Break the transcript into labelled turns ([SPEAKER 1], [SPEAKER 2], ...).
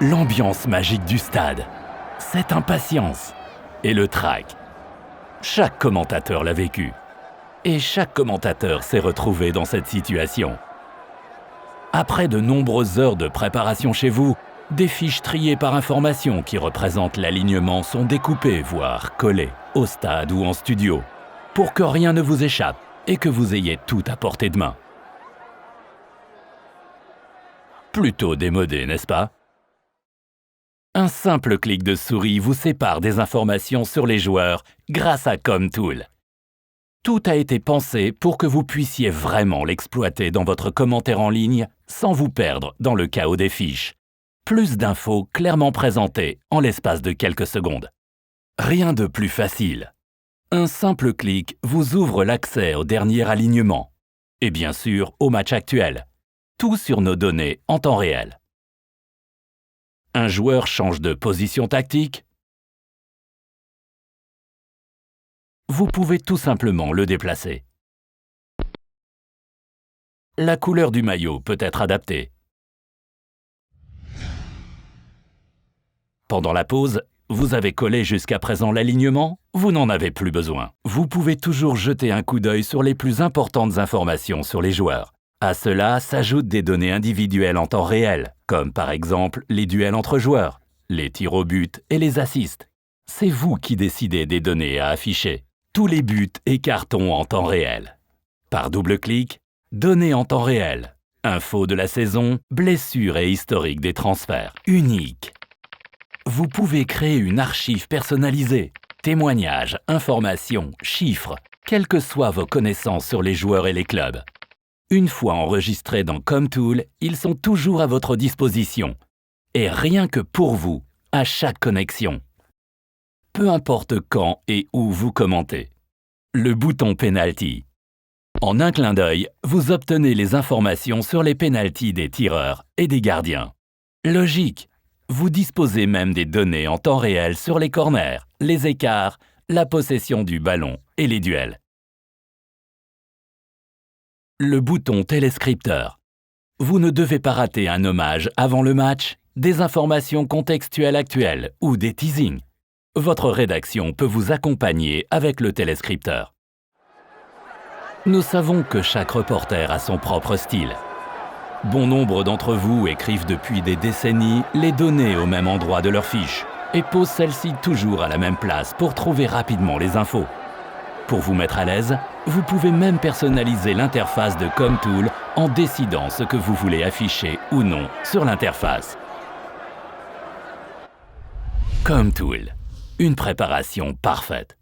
[SPEAKER 1] l'ambiance magique du stade, cette impatience et le trac. Chaque commentateur l'a vécu. Et chaque commentateur s'est retrouvé dans cette situation. Après de nombreuses heures de préparation chez vous, des fiches triées par information qui représentent l'alignement sont découpées, voire collées, au stade ou en studio, pour que rien ne vous échappe et que vous ayez tout à portée de main. Plutôt démodé, n'est-ce pas? Un simple clic de souris vous sépare des informations sur les joueurs grâce à CommTool. Tout a été pensé pour que vous puissiez vraiment l'exploiter dans votre commentaire en ligne sans vous perdre dans le chaos des fiches. Plus d'infos clairement présentées en l'espace de quelques secondes. Rien de plus facile. Un simple clic vous ouvre l'accès au dernier alignement et bien sûr au match actuel. Tout sur nos données en temps réel. Un joueur change de position tactique. Vous pouvez tout simplement le déplacer. La couleur du maillot peut être adaptée. Pendant la pause, vous avez collé jusqu'à présent l'alignement, vous n'en avez plus besoin. Vous pouvez toujours jeter un coup d'œil sur les plus importantes informations sur les joueurs. À cela s'ajoutent des données individuelles en temps réel, comme par exemple les duels entre joueurs, les tirs au but et les assists. C'est vous qui décidez des données à afficher. Tous les buts et cartons en temps réel. Par double clic, données en temps réel, infos de la saison, blessures et historique des transferts. Unique. Vous pouvez créer une archive personnalisée, témoignages, informations, chiffres, quelles que soient vos connaissances sur les joueurs et les clubs. Une fois enregistrés dans CommTool, ils sont toujours à votre disposition. Et rien que pour vous, à chaque connexion. Peu importe quand et où vous commentez. Le bouton Penalty. En un clin d'œil, vous obtenez les informations sur les pénaltys des tireurs et des gardiens. Logique. Vous disposez même des données en temps réel sur les corners, les écarts, la possession du ballon et les duels. Le bouton Téléscripteur. Vous ne devez pas rater un hommage avant le match, des informations contextuelles actuelles ou des teasings. Votre rédaction peut vous accompagner avec le Téléscripteur. Nous savons que chaque reporter a son propre style. Bon nombre d'entre vous écrivent depuis des décennies les données au même endroit de leur fiche et posent celles-ci toujours à la même place pour trouver rapidement les infos. Pour vous mettre à l'aise, vous pouvez même personnaliser l'interface de CommTool en décidant ce que vous voulez afficher ou non sur l'interface. CommTool, une préparation parfaite.